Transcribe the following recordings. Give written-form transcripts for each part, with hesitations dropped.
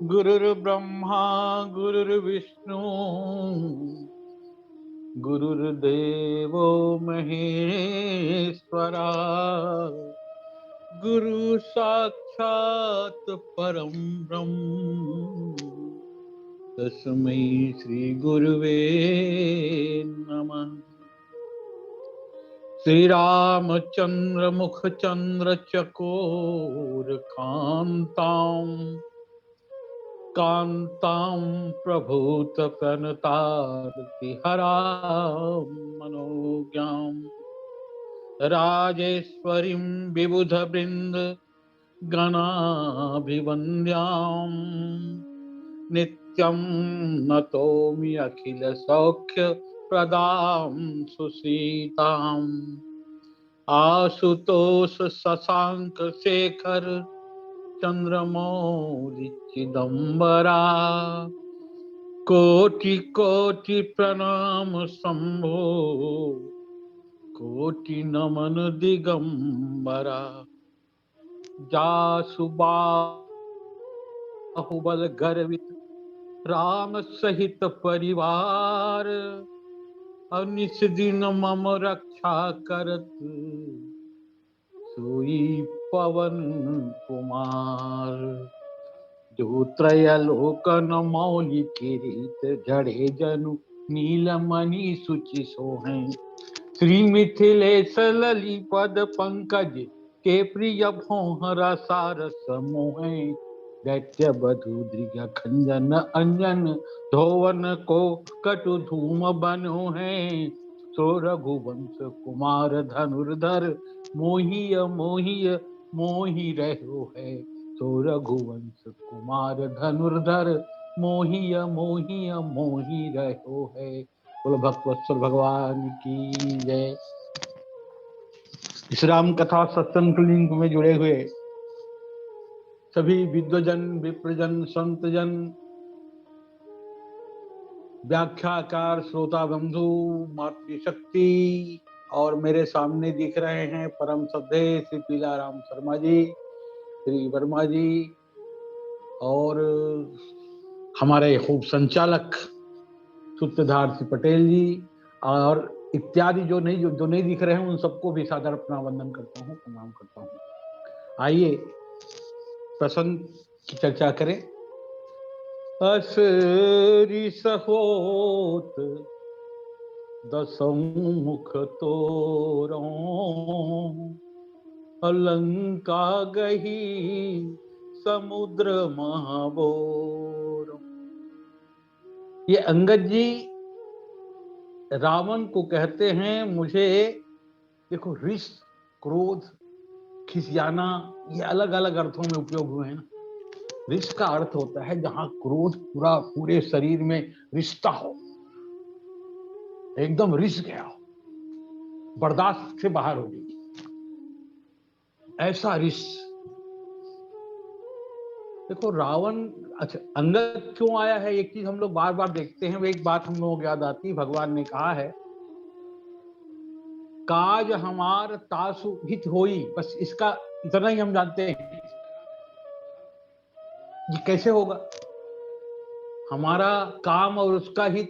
गुरुर्ब्रह्मा गुरुर्विष्णु गुरुर्देवो महेश्वरा गुरु साक्षात् परम ब्रह्म तस्मै श्री गुरुवे नमः। श्री रामचंद्र मुखचंद्र चकोर कांतां प्रभूत प्रणतारतिहरां मनोज्ञां राजेश्वरीं विबुध बृंद गणाभिवन्द्यां नित्यं नतोमि अखिल सौख्य प्रदां सुसीतां आशुतोष शशांक शेखर चंद्रमौलि चिदंबरा कोटि कोटि प्रणाम शंभो कोटि नमन दिगंबरा जासु बाहुबल गर्वित राम सहित परिवार अनिस दिन मम रक्षा करत सोई पवन कुमार। जो त्रयलोकन मौलि किरीट जड़े जनु नीलमणि सुचि सोहें श्री मिथिलेश लली पद पंकज के प्रिय भोहर सारस मोहें दैत्य बधु दृग खंजन अंजन धोवन को कटु धूम बनो है सो रघुवंश कुमार धनुर्धर मोहिय मोहिय मोहि रहो है सो रघुवंश कुमार धनुर्धर मोहिय मोहिय मोहि रहो है। बोलो भक्तवत्सल भगवान की जय। इस राम कथा सत्संग लिंक में जुड़े हुए सभी विद्वजन विप्रजन संतजन व्याख्याकार श्रोता बंधु मातृशक्ति और मेरे सामने दिख रहे हैं परम श्रद्धेय श्री पीलाराम शर्मा जी, श्री वर्मा जी और हमारे खूब संचालक सूत्रधार श्री पटेल जी और इत्यादि जो नहीं दिख रहे हैं उन सबको भी सादर अपना वंदन करता हूँ, प्रणाम करता हूँ। आइए प्रसंग की चर्चा करें। असरिस होत दसमुख तोरों अलंका गही समुद्र महाबोर। ये अंगद जी रावण को कहते हैं मुझे देखो रिस क्रोध खिसियाना ये अलग अलग अर्थों में उपयोग हुए हैं ना। रिस का अर्थ होता है जहां क्रोध पूरे शरीर में रिश्ता हो, एकदम रिस गया हो, बर्दाश्त से बाहर हो गई, ऐसा रिस। देखो रावण, अच्छा अंगद क्यों आया है एक चीज हम लोग बार बार देखते हैं। वो एक बात हम लोगों को याद आती है, भगवान ने कहा है काज हमार तासु हित होई, बस इसका इतना ही हम जानते हैं। ये कैसे होगा हमारा काम और उसका हित?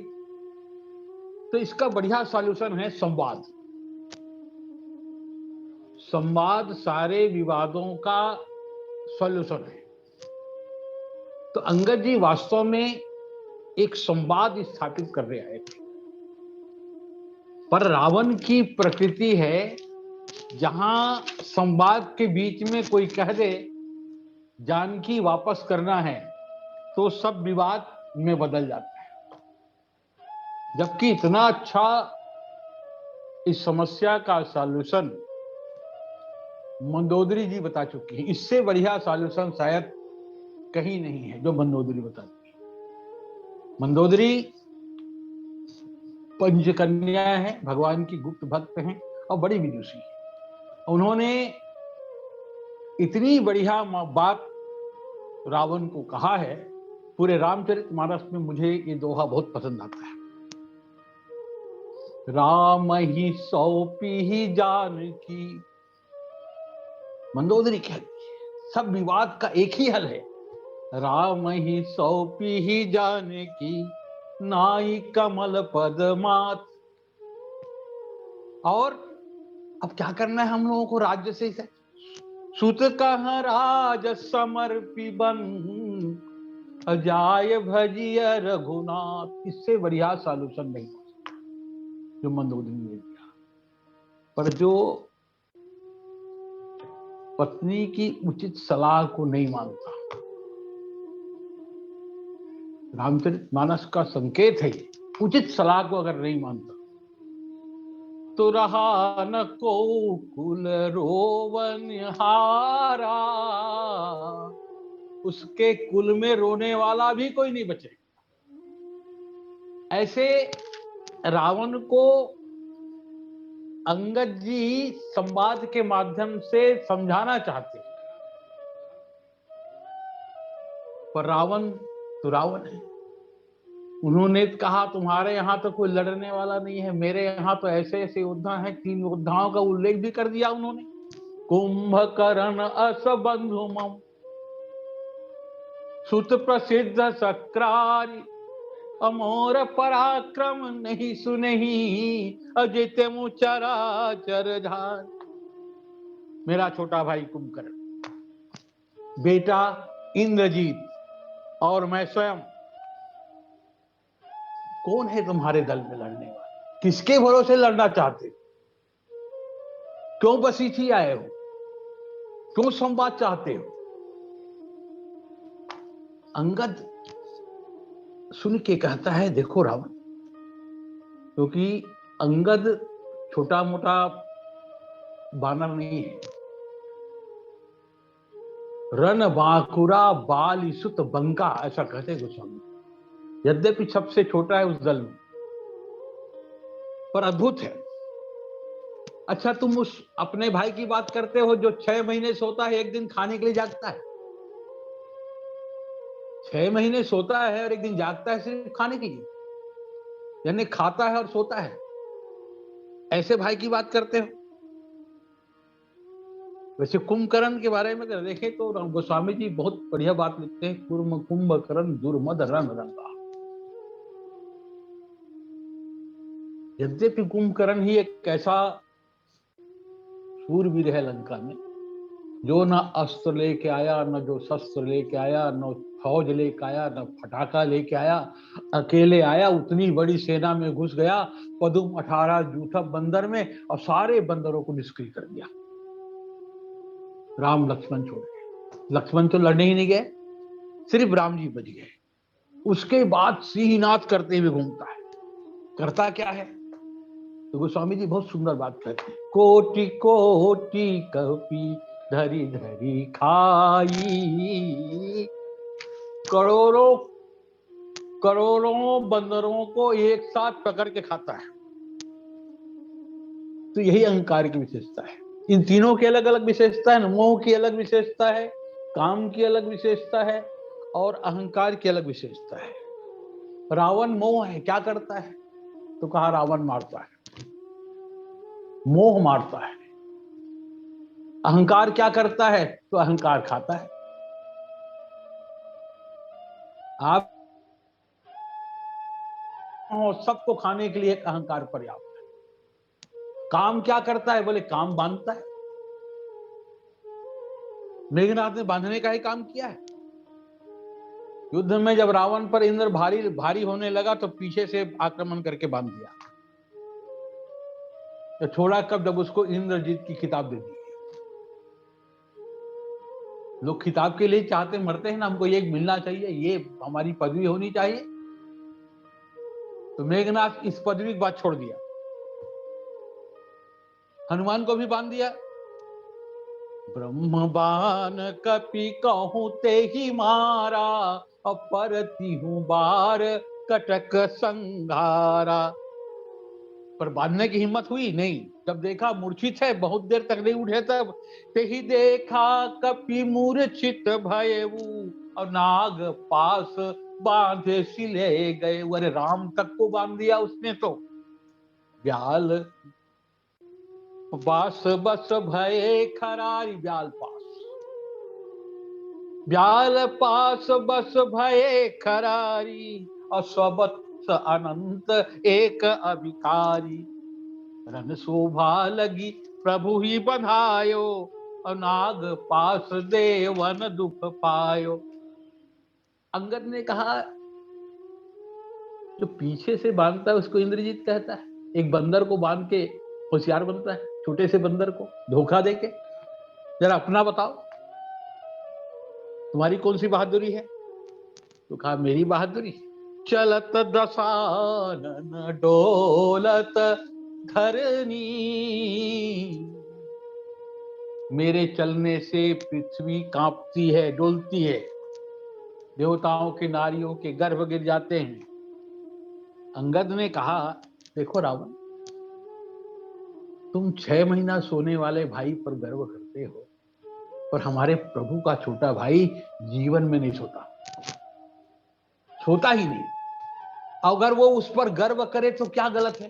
तो इसका बढ़िया सॉल्यूशन है संवाद। संवाद सारे विवादों का सॉल्यूशन है। तो अंगद जी वास्तव में एक संवाद स्थापित कर रहे आए थे, पर रावण की प्रकृति है जहां संवाद के बीच में कोई कह दे जानकी वापस करना है तो सब विवाद में बदल जाता है। जबकि इतना अच्छा इस समस्या का सॉल्यूशन मंदोदरी जी बता चुकी है। इससे बढ़िया सॉल्यूशन शायद कहीं नहीं है जो मंदोदरी बताती है। मंदोदरी पंचकन्या है, भगवान की गुप्त भक्त हैं और बड़ी विदुषी है। उन्होंने इतनी बढ़िया बात रावण को कहा है। पूरे रामचरितमानस में मुझे ये दोहा बहुत पसंद आता है। राम ही सौंपी ही जानकी, मंदोदरी कहती है सब विवाद का एक ही हल है। राम ही सौंपी ही जानकी, नाई कमल पद मात। और अब क्या करना है हम लोगों को राज्य से? सुत कह राज समर्पी बन, अजाय भजिय रघुनाथ। इससे बढ़िया सॉल्यूशन नहीं जो मंदोदरी ने दिया। पर जो पत्नी की उचित सलाह को नहीं मानता, रामचरितमानस का संकेत है ये, उचित सलाह को अगर नहीं मानता तो रहा न को कुल रोवन हारा, उसके कुल में रोने वाला भी कोई नहीं बचे। ऐसे रावण को अंगद जी संवाद के माध्यम से समझाना चाहते हैं, पर रावण तो रावण है। उन्होंने कहा तुम्हारे यहां तो कोई लड़ने वाला नहीं है, मेरे यहां तो ऐसे ऐसे योद्धा हैं। 3 योद्धाओं का उल्लेख भी कर दिया उन्होंने। कुंभकर्ण अस बंधु मम, सुत प्रसिद्ध सक्रारी, अमोर पराक्रम नहीं सुनहि, अजित चराचर धार। मेरा छोटा भाई कुंभकर्ण, बेटा इंद्रजीत और मैं स्वयं, कौन है तुम्हारे दल में लड़ने वाला? किसके भरोसे लड़ना चाहते? क्यों बसीठी आए हो? क्यों संवाद चाहते हो? अंगद सुन के कहता है देखो रावण, क्योंकि अंगद छोटा मोटा बानर नहीं है। रन बांकुरा बाल सुत बंका, ऐसा कहते गोस्वामी। यद्यपि सबसे छोटा है उस दल में, पर अद्भुत है। अच्छा, तुम उस अपने भाई की बात करते हो जो 6 महीने सोता है, एक दिन खाने के लिए जागता है। 6 महीने सोता है और एक दिन जागता है सिर्फ खाने के लिए, यानी खाता है और सोता है। ऐसे भाई की बात करते हो? वैसे कुंभकर्ण के बारे में अगर देखें तो गोस्वामी जी बहुत बढ़िया बात लिखते हैं। कुंभकर्ण दुर्मद रंग रंगा। यद्यपि कुंभकर्ण ही एक ऐसा शूरवीर है लंका में, जो न अस्त्र लेके आया, न जो शस्त्र लेके आया, न फौज लेके आया, न फटाका लेके आया, अकेले आया, उतनी बड़ी सेना में घुस गया पदुम 18 जूठा बंदर में, और सारे बंदरों को निष्क्रिय कर दिया। राम लक्ष्मण छोड़ गए। लक्ष्मण तो लड़ने ही नहीं गए, सिर्फ राम जी बच गए। उसके बाद सिंहनाद करते हुए घूमता है। करता क्या है? तो गोस्वामी जी बहुत सुंदर बात कहते हैं। कोटि कोटि कपि धरी धरी खाई, करोड़ों करोड़ों बंदरों को एक साथ पकड़ के खाता है। तो यही अहंकार की विशेषता है। इन तीनों की अलग अलग विशेषता है। मोह की अलग विशेषता है, काम की अलग विशेषता है, और अहंकार की अलग विशेषता है। रावण मोह है, क्या करता है? तो कहा रावण मारता है, मोह मारता है। अहंकार क्या करता है? तो अहंकार खाता है। आप सबको खाने के लिए एक अहंकार पर्याप्त है। काम क्या करता है? बोले काम बांधता है। मेघनाथ ने बांधने का ही काम किया है। युद्ध में जब रावण पर इंद्र भारी भारी होने लगा तो पीछे से आक्रमण करके बांध दिया। तो छोड़ा कब, जब उसको इंद्रजीत की खिताब दे दी। लोग खिताब के लिए चाहते मरते हैं ना, हमको ये मिलना चाहिए, ये हमारी पदवी होनी चाहिए। तो मेघनाथ इस पदवी के बाद छोड़ दिया। हनुमान को भी बांध दिया। ब्रह्म बाण कपि कहूं ते ही मारा, अपरती हूं बार कटक संघारा। पर बांधने की हिम्मत हुई नहीं। जब देखा मूर्छित है, बहुत देर तक नहीं उठे, तब ते ही देखा कपि मूर्छित भयऊ, और नाग पास बांधे सिले गए। अरे राम तक को बांध दिया उसने तो। ब्याल पास बस भये खरारी, ब्याल पास, ब्याल पास बस भये खरारी, अस्वत्स अनंत एक अभिकारी। रन शोभा लगी प्रभु ही बंधायो, और नाग पास देवन दुख पायो। अंगद ने कहा, जो पीछे से बांधता है उसको इंद्रजीत कहता है। एक बंदर को बांध के होशियार बनता है, छोटे से बंदर को धोखा देके। जरा अपना बताओ, तुम्हारी कौन सी बहादुरी है? तो कहा, मेरी बहादुरी चलत दशानन डोलत धरनी, मेरे चलने से पृथ्वी कांपती है, डोलती है। देवताओं के नारियों के गर्भ गिर जाते हैं। अंगद ने कहा, देखो रावण, तुम 6 महीना सोने वाले भाई पर गर्व करते हो, पर हमारे प्रभु का छोटा भाई जीवन में नहीं सोता, सोता ही नहीं। अगर वो उस पर गर्व करे तो क्या गलत है?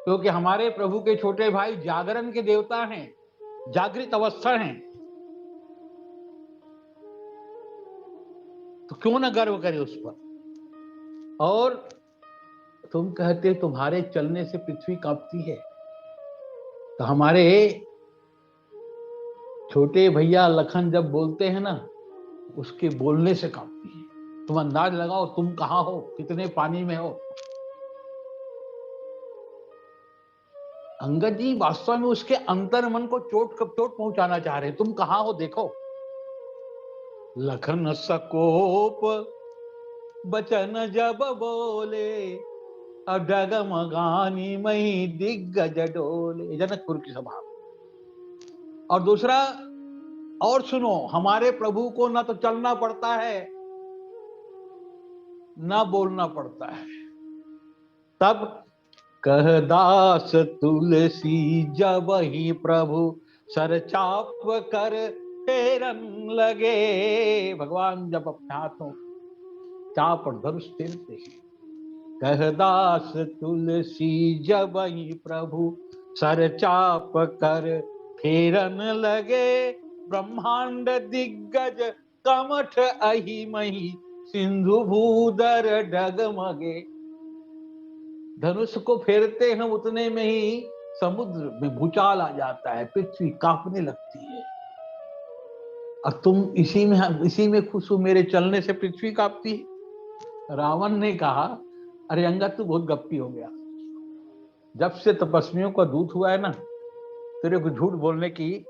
क्योंकि हमारे प्रभु के छोटे भाई जागरण के देवता हैं, जागृत अवस्था हैं, तो क्यों ना गर्व करे उस पर। और तुम कहते तुम्हारे चलने से पृथ्वी कांपती है, तो हमारे छोटे भैया लखन जब बोलते हैं ना, उसके बोलने से कांपती है। तुम अंदाज लगाओ, तुम कहां हो, कितने पानी में हो। अंगद जी वास्तव में उसके अंतर मन को चोट पहुंचाना चाह रहे हैं। तुम कहां हो, देखो। लखन सकोप बचन जब बोले, अब डगमगानी मई दिग्गज डोले, जनकपुर की सभा। और दूसरा, और सुनो, हमारे प्रभु को ना तो चलना पड़ता है ना बोलना पड़ता है। तब कह दास तुलसी जब ही प्रभु सर चाप कर फेरन लगे। भगवान जब अपने हाथों चाप और धनुष फेरते हैं। कह दास तुलसी जब ही प्रभु सर चाप कर फेरन लगे। ब्रह्मांड दिग्गज कमठ अहि मही, सिंधु भूधर डगमगे। धनुष को फेरते हैं उतने में ही समुद्र में भूचाल आ जाता है, पृथ्वी कांपने लगती है। और तुम इसी में खुश हो, मेरे चलने से पृथ्वी कांपती है। रावण ने कहा, अरे अंगद तू बहुत गप्पी हो गया। जब से तपस्वियों का दूत हुआ है ना, तेरे को झूठ बोलने की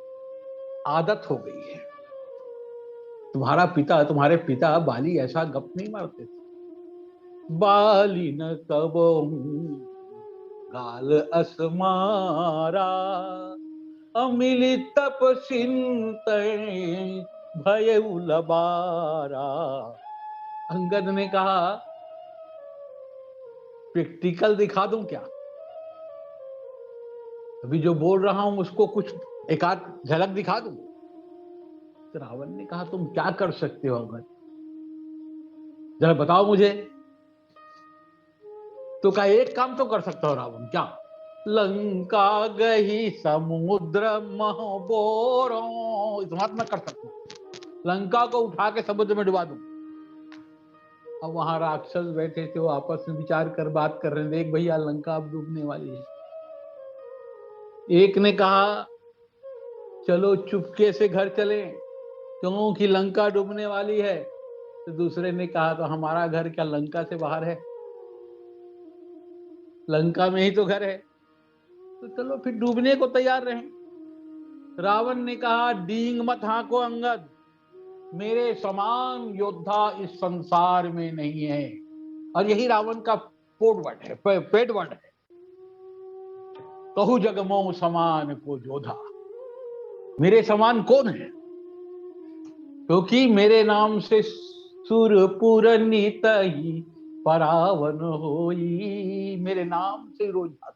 आदत हो गई है। तुम्हारे पिता बाली ऐसा गप नहीं मारते थे। बाली न कबहू गाल असमारा, अमिली तप भय उलबारा। अंगद ने कहा, प्रैक्टिकल दिखा दूं क्या? अभी जो बोल रहा हूं उसको कुछ एक आध झलक दिखा दूं? तो रावण ने कहा, तुम क्या कर सकते हो अंगद, जरा बताओ मुझे। तो क्या एक काम तो कर सकता हो रावण, क्या? लंका गही समुद्र महबोरो, इतना मैं कर सकता हूं। लंका को उठा के समुद्र में डुबा दूं। अब वहां राक्षस बैठे थे, वो आपस में विचार कर बात कर रहे थे, देख भैया लंका अब डूबने वाली है। एक ने कहा, चलो चुपके से घर चले, क्योंकि लंका डूबने वाली है। तो दूसरे ने कहा तो हमारा घर क्या लंका से बाहर है? लंका में ही तो घर है, तो चलो फिर डूबने को तैयार रहे। रावण ने कहा, डींग मत हाँको अंगद, मेरे समान योद्धा इस संसार में नहीं है। और यही रावण का पोटवर्ड है, पेटवर्ड है, कहू जग मोह समान को जोधा। मेरे समान कौन है? क्योंकि मेरे नाम से सुरपुर नीत ही परावन होई। मेरे नाम से रोज आता।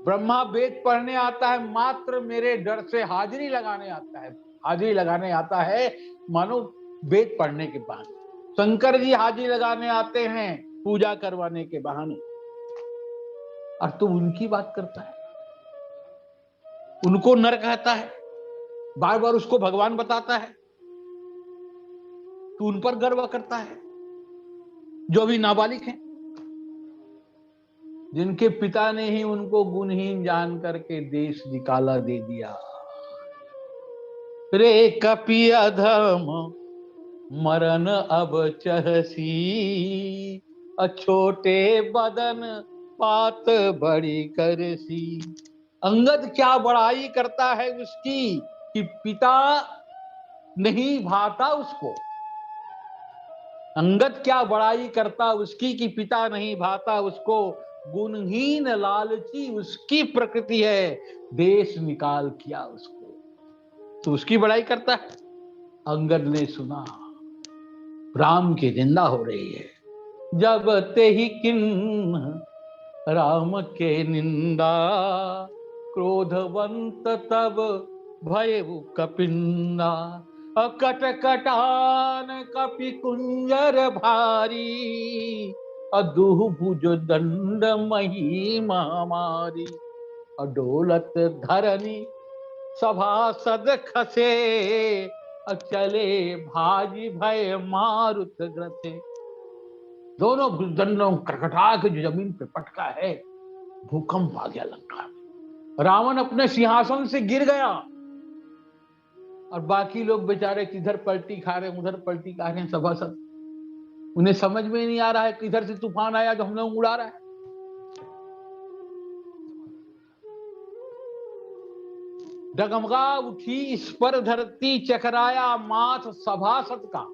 ब्रह्मा वेद पढ़ने आता है, मात्र मेरे डर से हाजिरी लगाने आता है। हाजिरी लगाने आता है मानो वेद पढ़ने के बहाने। शंकर जी हाजिरी लगाने आते हैं पूजा करवाने के बहाने, और तू उनकी बात करता है, उनको नर कहता है, बार बार उसको भगवान बताता है। तू उन पर गर्व करता है जो अभी नाबालिग हैं, जिनके पिता ने ही उनको गुणहीन जान करके देश निकाला दे दिया। रे कपि अधम मरण अब चहसी, छोटे बदन पात बड़ी करसी। अंगद क्या बड़ाई करता है उसकी कि पिता नहीं भाता उसको। अंगद क्या बड़ाई करता उसकी कि पिता नहीं भाता उसको। गुणहीन लालची उसकी प्रकृति है, देश निकाल किया उसको, तो उसकी बड़ाई करता है। अंगद ने सुना राम की निंदा हो रही है। जब ते ही किन्ह राम के निंदा, क्रोधवंत तब भयउ कपिंदा। कटकटान कपि कुंजर भारी, अदुह भुज दंड मही महामारी। अडोलत धरनी सभासद खसे, चले भाजी भय मारुत ग्रसे। दोनों भुजदंडों करकटा के जो जमीन पे पटका है, भूकंप आ गया लंका में। रावण अपने सिंहासन से गिर गया, और बाकी लोग बेचारे किधर पलटी खा रहे हैं, उधर पलटी खा रहे हैं सभासद। उन्हें समझ में नहीं आ रहा है किधर से तूफान आया जो हम लोग उड़ा रहा है। डगमगा उठी इस पर धरती, चकराया माथ सभासद का।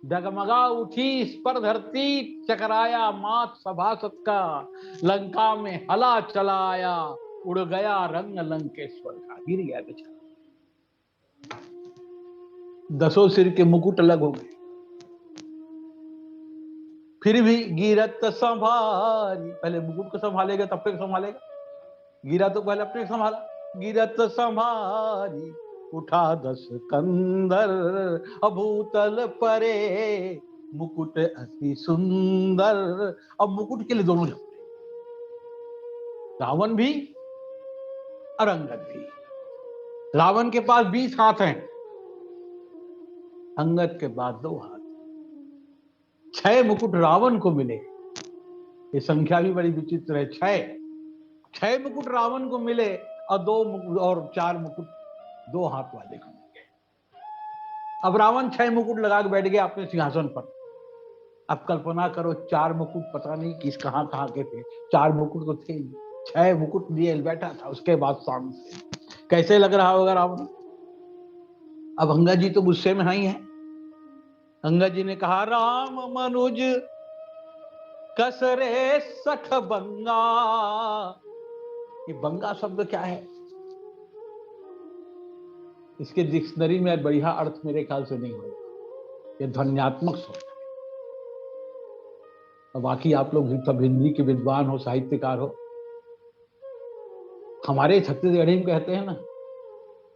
डगमगा उठी इस पर धरती, चकराया माथ सभासद का। लंका में हला चला आया, उड़ गया रंग लंकेश्वर का। गिर गया बेचारा। 10 सिर के मुकुट अलग हो गए, फिर भी गिरत संभारी। पहले मुकुट को संभालेगा तब फिर संभालेगा, गिरा तो पहले अपने संभाला। गिरत संभारी उठा 10 कंदर, अभूतल परे मुकुट अति सुंदर। अब मुकुट के लिए दोनों झपटे, रावण भी और अंगद भी। रावण के पास 20 हाथ हैं, अंगद के पास 2 हाथ। 6 मुकुट रावण को मिले। ये संख्या भी बड़ी विचित्र है। 6 मुकुट रावण को मिले, और 2 मुकुट और 4 मुकुट 2 हाथ वाले को मिल गए। अब रावण 6 मुकुट लगा के बैठ गया अपने सिंहासन पर। अब कल्पना करो 4 मुकुट पता नहीं किस कहां के थे। 4 मुकुट तो थे, 6 मुकुट लिए बैठा था उसके बाद सामने। कैसे लग रहा होगा रावण? अब अंगद जी तो गुस्से में ही है। अंगद जी ने कहा, राम मनुज कसरे सठ बंगा। ये बंगा शब्द क्या है? इसके डिक्शनरी में बढ़िया अर्थ मेरे ख्याल से नहीं होगा। ये ध्वन्यात्मक शब्द है। और बाकी आप लोग सब हिंदी के विद्वान हो, साहित्यकार हो। हमारे छत्तीसगढ़ी में कहते हैं ना,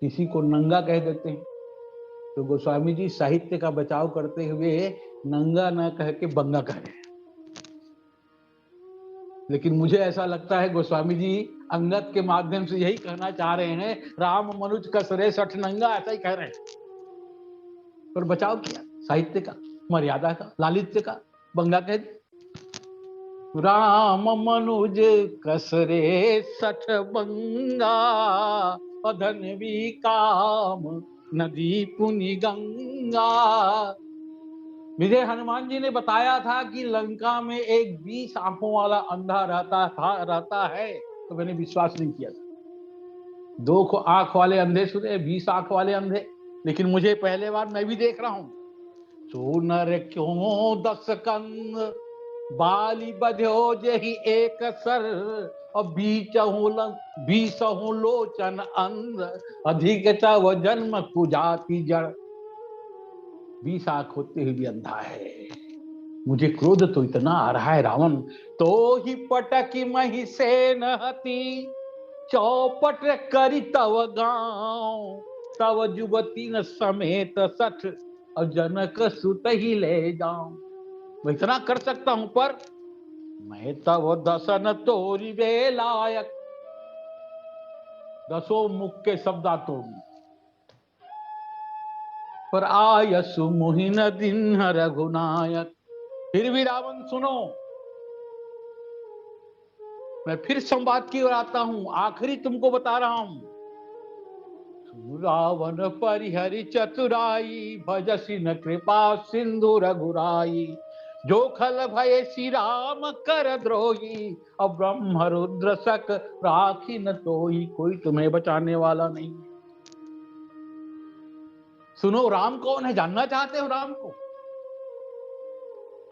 किसी को नंगा कह देते हैं, तो गोस्वामी जी साहित्य का बचाव करते हुए नंगा ना कह के बंगा कह रहे हैं। लेकिन मुझे ऐसा लगता है गोस्वामी जी अंगद के माध्यम से यही कहना चाह रहे हैं, राम मनुज कसरे सठ नंगा, ऐसा ही कह रहे हैं। पर बचाव किया साहित्य का, मर्यादा का, लालित्य का, बंगा कह दिया। राम मनुज कसरे सठ बंगा, अधन भी काम नदी पुनि गंगा। मुझे हनुमान जी ने बताया था कि लंका में एक 20 आंखों वाला अंधा रहता है, तो मैंने विश्वास नहीं किया था। 2 आंख वाले अंधे सुने, 20 आंख वाले अंधे, लेकिन मुझे पहले बार मैं भी देख रहा हूं। सो नर क्यों 10 कंद, बाली बध्यो जही एक सर, और बीसहु लोचन अंध, अधिक व जन्म कुजाति जड़। 20 आंख होते हुए भी अंधा है। मुझे क्रोध तो इतना आ रहा है रावण, तो ही पटकी मही से नहती, चौपट करी तव गांव, तव जुबती न समेत सठ, और जनक सुत ही ले जाऊं। मैं इतना कर सकता हूं, पर मैं तव दसन तोरी वे लायक। 10 मुख के शब्द तोड़ी, पर आयसु मोहिन दिन रघुनायक। फिर भी रावण सुनो, मैं फिर संवाद की ओर आता हूं, आखिरी तुमको बता रहा हूं। रावण परिहरि चतुराई, भजसी न कृपा सिंधु रघुराई, जो खल भय श्री राम कर द्रोही, अब ब्रह्म रुद्र सक राखी न तोही। कोई तुम्हें बचाने वाला नहीं। सुनो, राम कौन है? जानना चाहते हो राम को?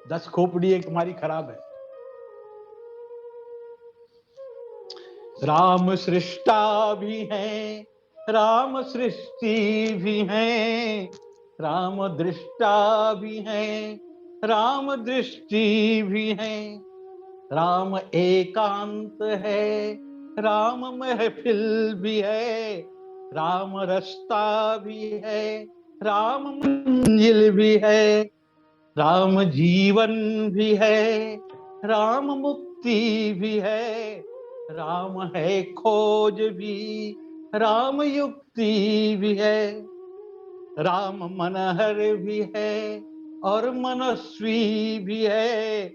10 खोपड़ी एक तुम्हारी खराब है। राम सृष्टा भी है, राम सृष्टि भी है, राम दृष्टा भी है, राम दृष्टि भी है, राम एकांत है, राम महफिल भी है, राम रास्ता भी है, राम मंजिल भी है, राम जीवन भी है, राम मुक्ति भी है, राम है खोज भी, राम युक्ति भी है, राम मनहर भी है और मनस्वी भी है,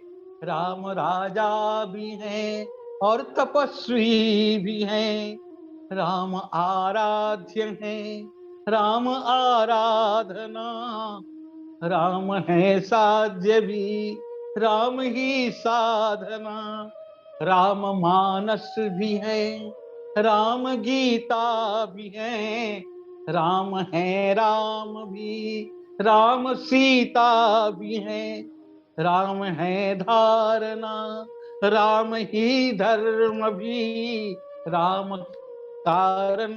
राम राजा भी है और तपस्वी भी है, राम आराध्य है, राम आराधना, राम है साध्य भी, राम ही साधना, राम मानस भी है, राम गीता भी है, राम है राम भी, राम सीता भी है, राम है धारणा, राम ही धर्म भी, राम कारण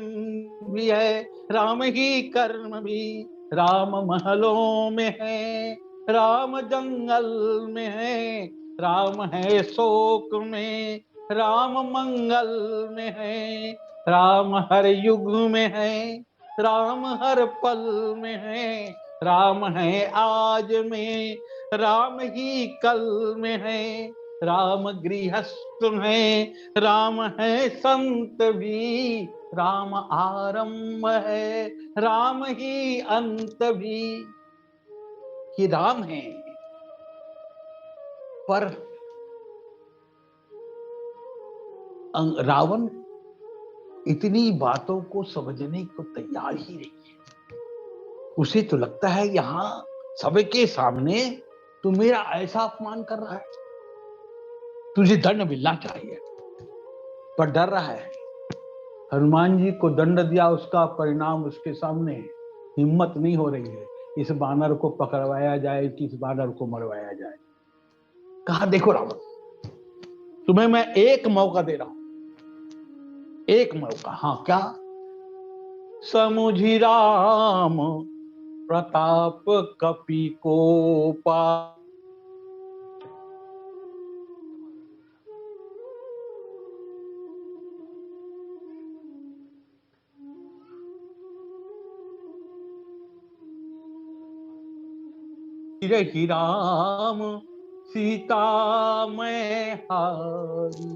भी है, राम ही कर्म भी, राम महलों में है, राम जंगल में है, राम है शोक में, राम मंगल में है, राम हर युग में है, राम हर पल में है, राम है आज में, राम ही कल में है, राम गृहस्थ है, राम है संत भी, राम आरंभ है, राम ही अंत भी। ये राम है, पर रावण इतनी बातों को समझने को तैयार ही नहीं है। उसे तो लगता है यहां सबके सामने तू मेरा ऐसा अपमान कर रहा है, तुझे दंड मिलना चाहिए, पर डर रहा है। हनुमान जी को दंड दिया, उसका परिणाम उसके सामने, हिम्मत नहीं हो रही है इस बानर को पकड़वाया जाए कि इस बानर को मरवाया जाए। कहा देखो रावण, तुम्हें मैं एक मौका दे रहा हूं, एक मौका। हाँ क्या? समुझी राम प्रताप कपि को पा, रही राम सीता मैं हारी।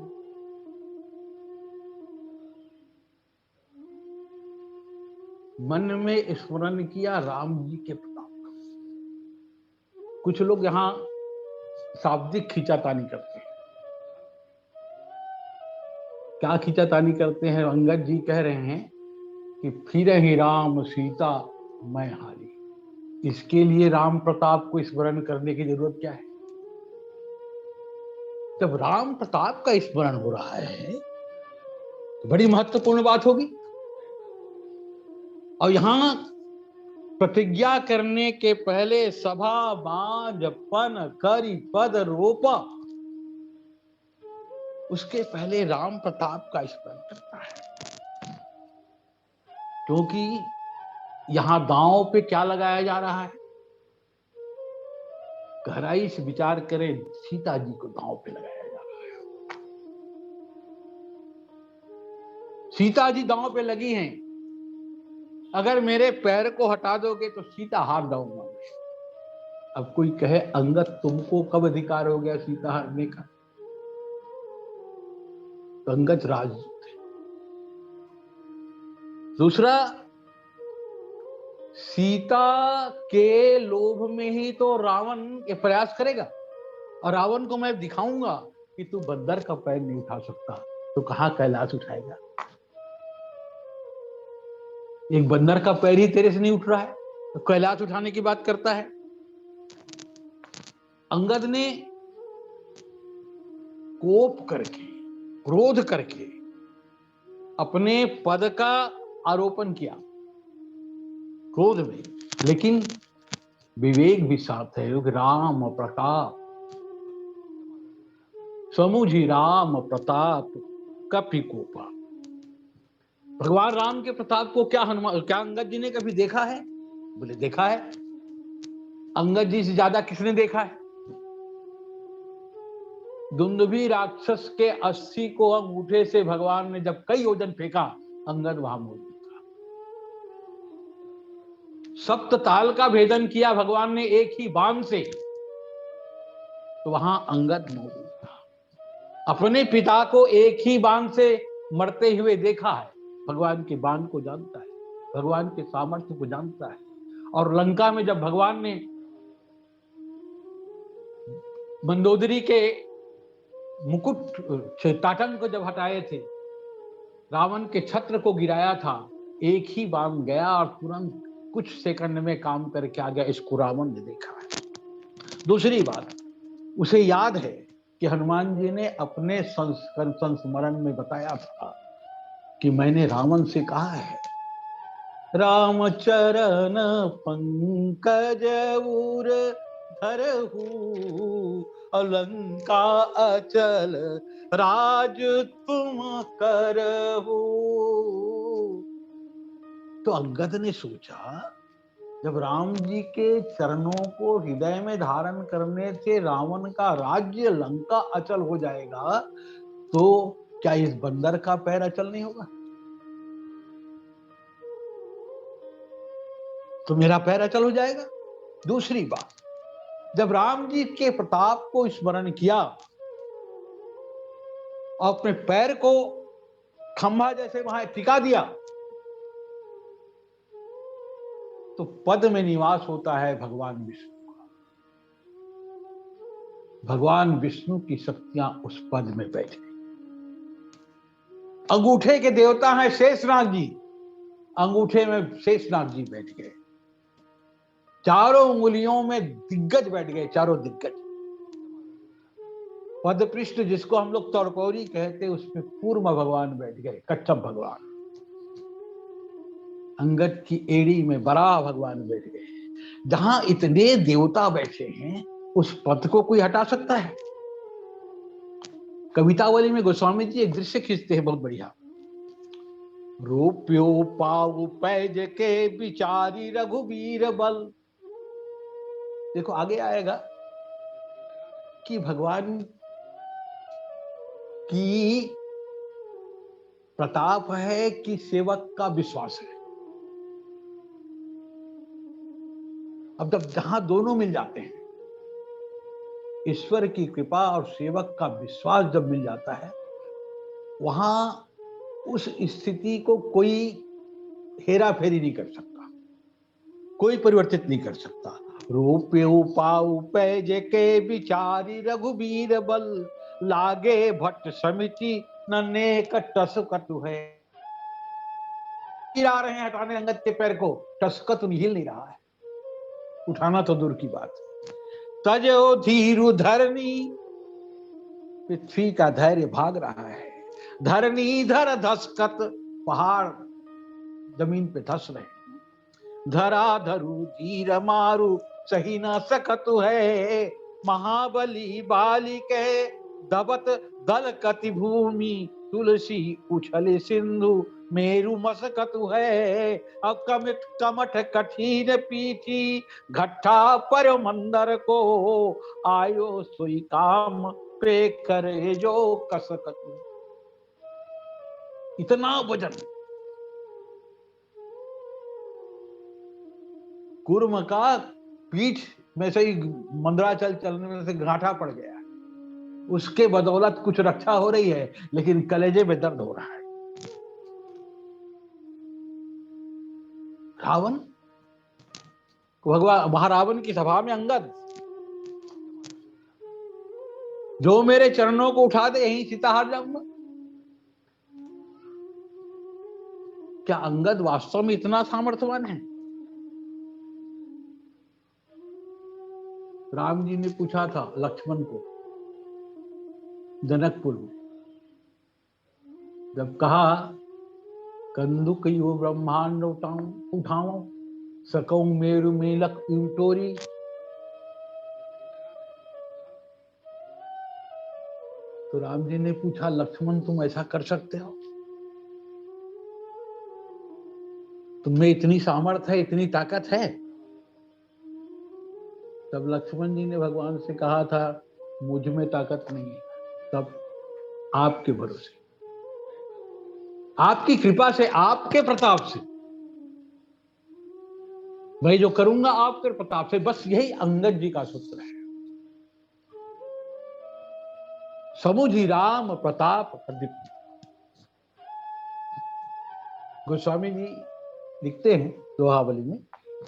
मन में स्मरण किया राम जी के प्रताप। कुछ लोग यहाँ शाब्दिक खींचातानी करते हैं। क्या खींचातानी करते हैं? अंगद जी कह रहे हैं कि फिर ही राम सीता मैं हारी। इसके लिए राम प्रताप को स्मरण करने की जरूरत क्या है? जब राम प्रताप का स्मरण हो रहा है तो बड़ी महत्वपूर्ण बात होगी। और यहां प्रतिज्ञा करने के पहले सभा बांझ पन करी पद रोपा, उसके पहले राम प्रताप का स्मरण करता है। क्योंकि यहां दांव पे क्या लगाया जा रहा है? गहराई से विचार करें, सीता जी को दांव पे लगाया जा रहा है। सीता जी दांव पे लगी हैं। अगर मेरे पैर को हटा दोगे तो सीता हार जाऊंगा। अब कोई कहे अंगद तुमको कब अधिकार हो गया सीता हारने का? तो अंगद राजदूत है। दूसरा, सीता के लोभ में ही तो रावण ये प्रयास करेगा, और रावण को मैं दिखाऊंगा कि तू बंदर का पैर नहीं उठा सकता, तो कहां कैलाश उठाएगा? एक बंदर का पैर ही तेरे से नहीं उठ रहा है तो कैलाश उठाने की बात करता है। अंगद ने कोप करके, क्रोध करके अपने पद का आरोपण किया, क्रोध में। लेकिन विवेक भी साथ है। राम प्रताप समुझी राम प्रताप कपि कोपा। भगवान राम के प्रताप को क्या अंगद जी ने कभी देखा है? बोले देखा है। अंगद जी से ज्यादा किसने देखा है? दुंदुभी राक्षस के 80 को अंगूठे से भगवान ने जब कई योजन फेंका, अंगद वहां मौजूद था। सप्त ताल का भेदन किया भगवान ने एक ही बाण से, तो वहां अंगद मौजूद था। अपने पिता को एक ही बाण से मरते हुए देखा है। भगवान के बाण को जानता है, भगवान के सामर्थ्य को जानता है। और लंका में जब भगवान ने मंदोदरी के मुकुट ताटन को जब हटाए थे, रावण के छत्र को गिराया था, एक ही बाण गया और तुरंत कुछ सेकंड में काम करके आ गया। इसको रावण ने देखा है। दूसरी बात, उसे याद है कि हनुमान जी ने अपने संस्मरण में बताया था कि मैंने रावण से कहा है, राम चरण पंकज उर धरहु, अलंका अचल राज तुम करहु। तो अंगद ने सोचा, जब राम जी के चरणों को हृदय में धारण करने से रावण का राज्य लंका अचल हो जाएगा, तो क्या इस बंदर का पैर अचल नहीं होगा? तो मेरा पैर अचल हो जाएगा। दूसरी बात, जब राम जी के प्रताप को स्मरण किया और अपने पैर को खंभा जैसे वहां टिका दिया, तो पद में निवास होता है भगवान विष्णु का। भगवान विष्णु की शक्तियां उस पद में बैठ गई। अंगूठे के देवता हैं शेषनाग जी, अंगूठे में शेषनाग जी बैठ गए। चारों उंगलियों में दिग्गज बैठ गए, चारों दिग्गज। पद पृष्ठ जिसको हम लोग तौरपौरी कहते, उसमें कूर्म भगवान बैठ गए, कच्छप भगवान। अंगद की एड़ी में बराह भगवान बैठ गए। जहां इतने देवता बैठे हैं, उस पद को कोई हटा सकता है? कवितावली में गोस्वामी जी एक दृश्य खींचते हैं बहुत बढ़िया। रूप्यो पाऊ पैज के बिचारी रघुवीर बल। देखो आगे आएगा कि भगवान की प्रताप है कि सेवक का विश्वास है। अब जब जहां दोनों मिल जाते हैं, ईश्वर की कृपा और सेवक का विश्वास जब मिल जाता है, वहां उस स्थिति को कोई हेरा फेरी नहीं कर सकता, कोई परिवर्तित नहीं कर सकता। रूप्यो पाऊ पैज के बिचारी रघुवीर बल, लागे भट्ट समिति ननेक टस कटु है। गिरा रहे हैं हटाने अंगद के पैर को, टसका तो हिल नहीं रहा है, उठाना तो दूर की बात। तजो धीरु धरनी, पृथ्वी का धैर्य भाग रहा है। धरनी धर धसकत, पहाड़ जमीन पे धस रहे। धरा धरु धीर मारु, सही न सकतु है। महाबली बाली के दबत दल कति भूमि, तुलसी उछल सिंधु मेरु मसकतु है। अब कमठ कठिन पीठी, घट्टा पर मंदर को, आयो सोई काम पे करे जो कसकतु। इतना वजन कुर्म का पीठ में से ही मंदराचल चलने में से गांठा पड़ गया, उसके बदौलत कुछ रक्षा हो रही है, लेकिन कलेजे में दर्द हो रहा है। रावण, भगवान महारावण की सभा में अंगद, जो मेरे चरणों को उठा दे यहीं सीताहार जाऊंगा। क्या अंगद वास्तव में इतना सामर्थ्यवान है? राम जी ने पूछा था लक्ष्मण को जनकपुर में, जब कहा कंदुक यो ब्रह्मांड उठाओ, सकौ मेरु मेलक टोरी। तो राम जी ने पूछा लक्ष्मण तुम ऐसा कर सकते हो? तुम्हें इतनी सामर्थ्य है, इतनी ताकत है? तब लक्ष्मण जी ने भगवान से कहा था मुझ में ताकत नहीं है, तब आपके भरोसे, आपकी कृपा से, आपके प्रताप से मैं जो करूंगा आपके प्रताप से। बस यही अंगद जी का सूत्र है। समुझी राम प्रताप प्रदीप। गोस्वामी जी लिखते हैं दोहावली में,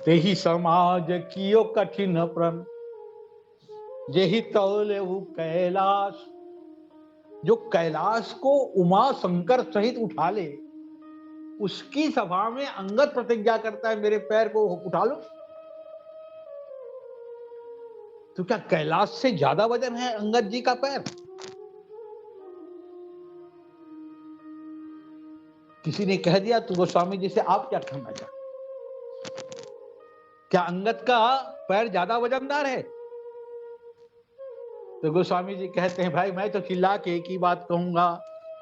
तेहि समाज कियो कठिन प्रण, जेहि तौले वो कैलाश। जो कैलाश को उमा शंकर सहित उठा ले, उसकी सभा में अंगद प्रतिज्ञा करता है मेरे पैर को उठा लो। तो क्या कैलाश से ज्यादा वजन है अंगद जी का पैर? किसी ने कह दिया तो गोस्वामी जी से आप क्या कहना चाहते? क्या अंगद का पैर ज्यादा वजनदार है? तो गोस्वामी जी कहते हैं भाई मैं तो चिल्ला के एक ही बात कहूंगा,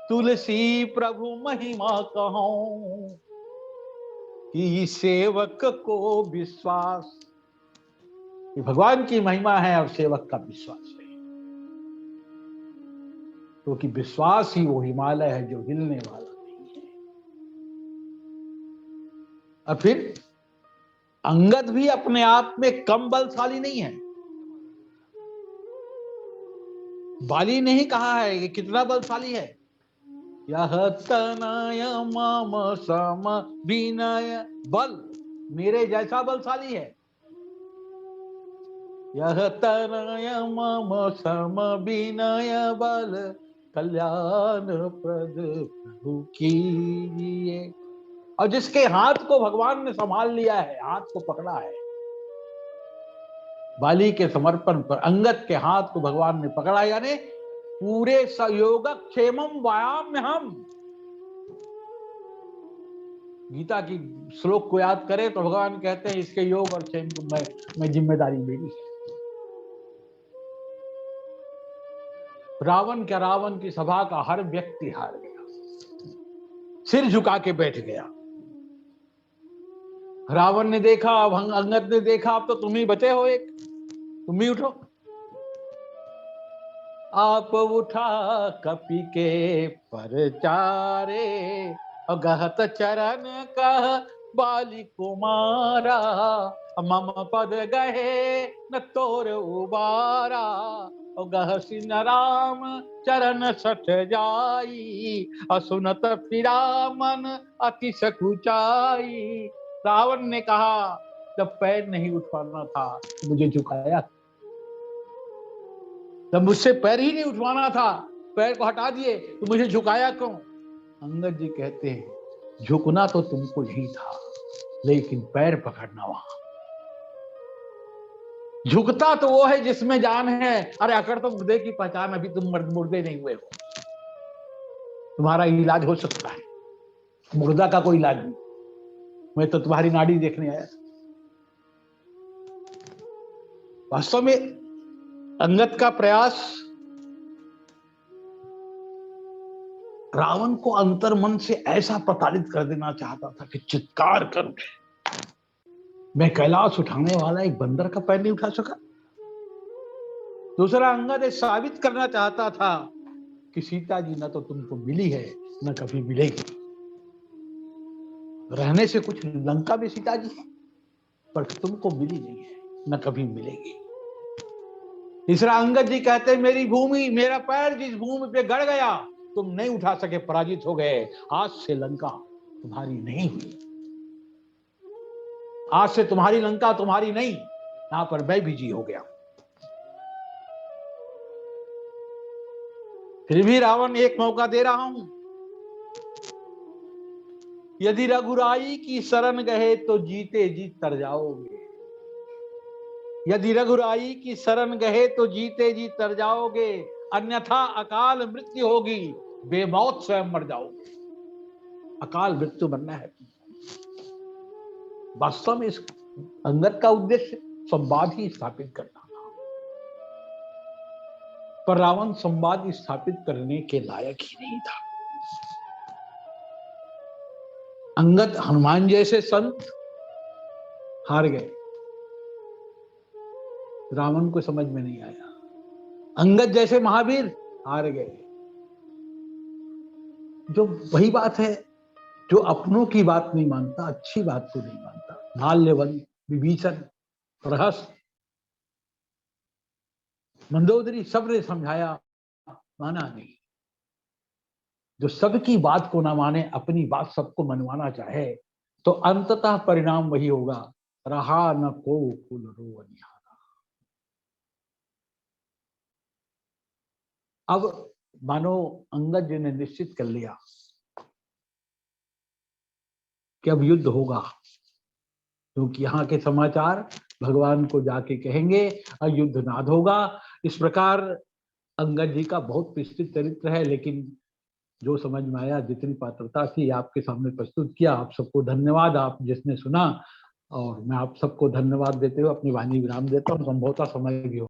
तुलसी प्रभु महिमा कहूं कि सेवक को विश्वास। ये भगवान की महिमा है और सेवक का विश्वास है, क्योंकि विश्वास ही वो हिमालय है जो हिलने वाला नहीं है। और फिर अंगद भी अपने आप में कम बलशाली नहीं है। बाली ने ही कहा है कि कितना बलशाली है, यह तनय मम सम विनय बल, मेरे जैसा बलशाली है। यह तनय मम सम विनय बल, कल्याण प्रद प्रभु कीजिए। और जिसके हाथ को भगवान ने संभाल लिया है, हाथ को पकड़ा है, बाली के समर्पण पर अंगद के हाथ को भगवान ने पकड़ा, यानी पूरे सहयोग क्षेमम व्यायाम में हम। गीता की श्लोक को याद करें तो भगवान कहते हैं इसके योग और क्षेम को मैं जिम्मेदारी मेरी है। रावण क्या, रावण की सभा का हर व्यक्ति हार गया, सिर झुका के बैठ गया। रावण ने देखा, अब अंगद ने देखा, अब तो तुम ही बचे हो, एक तुम ही उठो। आप उठा कपि के परचारे, अगहत चरण कह बाली कुमारा। मम पद गहे न तोर उबारा, गह सिन राम चरण सठ जाई। असुनत फिरा मन अति सकुचाई। रावण ने कहा जब पैर नहीं उठवाना था तो मुझे झुकाया, जब मुझसे पैर ही नहीं उठवाना था, पैर को हटा दिए तो मुझे झुकाया क्यों? अंगद जी कहते हैं झुकना तो तुमको ही था, लेकिन पैर पकड़ना वहां। झुकता तो वो है जिसमें जान है। अरे अकड़ तो मुर्दे की पहचान, अभी तुम मुर्दे नहीं हुए हो, तुम्हारा इलाज हो सकता है, मुर्दा का कोई इलाज नहीं। मैं तो तुम्हारी नाड़ी देखने आया। वास्तव में अंगद का प्रयास रावण को अंतर्मन से ऐसा प्रताड़ित कर देना चाहता था कि चित्कार कर उठे। मैं कैलाश उठाने वाला एक बंदर का पैर नहीं उठा सका। दूसरा, अंगद साबित करना चाहता था कि सीता जी न तो तुमको मिली है न कभी मिलेगी। रहने से कुछ लंका में सीता जी है, पर तुमको मिली नहीं है, न कभी मिलेगी। तीसरा, अंगद जी कहते मेरी भूमि, मेरा पैर जिस भूमि पे गड़ गया तुम नहीं उठा सके, पराजित हो गए। आज से लंका तुम्हारी नहीं हुई, आज से तुम्हारी लंका तुम्हारी नहीं, यहां पर मैं बिजी हो गया। फिर भी रावण एक मौका दे रहा हूं, यदि रघुराई की शरण गए तो जीते जी तर जाओगे। यदि रघुराई की शरण गए तो जीते जी तर जाओगे, अन्यथा अकाल मृत्यु होगी, बेमौत स्वयं मर जाओगे। अकाल मृत्यु बनना है। वास्तव में इस अंगद का उद्देश्य संवाद ही स्थापित करना था, पर रावण संवाद स्थापित करने के लायक ही नहीं था। अंगद हनुमान जैसे संत हार गए, रावण को समझ में नहीं आया। अंगद जैसे महावीर हार गए। जो वही बात है, जो अपनों की बात नहीं मानता, अच्छी बात को नहीं मानता। माल्यवन, विभीषण, प्रहस्त, मंदोदरी, सबने समझाया, माना नहीं। जो सबकी बात को ना माने, अपनी बात सबको मनवाना चाहे, तो अंततः परिणाम वही होगा, रहा न को कुल रो अनिहारा। अब मानो अंगद जी ने निश्चित कर लिया कि अब युद्ध होगा, क्योंकि यहाँ के समाचार भगवान को जाके कहेंगे और युद्ध नाद होगा। इस प्रकार अंगद जी का बहुत विस्तृत चरित्र है, लेकिन जो समझ में आया, जितनी पात्रता थी आपके सामने प्रस्तुत किया। आप सबको धन्यवाद, आप जिसने सुना, और मैं आप सबको धन्यवाद देते हुए अपनी वाणी विराम देता हूँ। संभवतः समय भी हो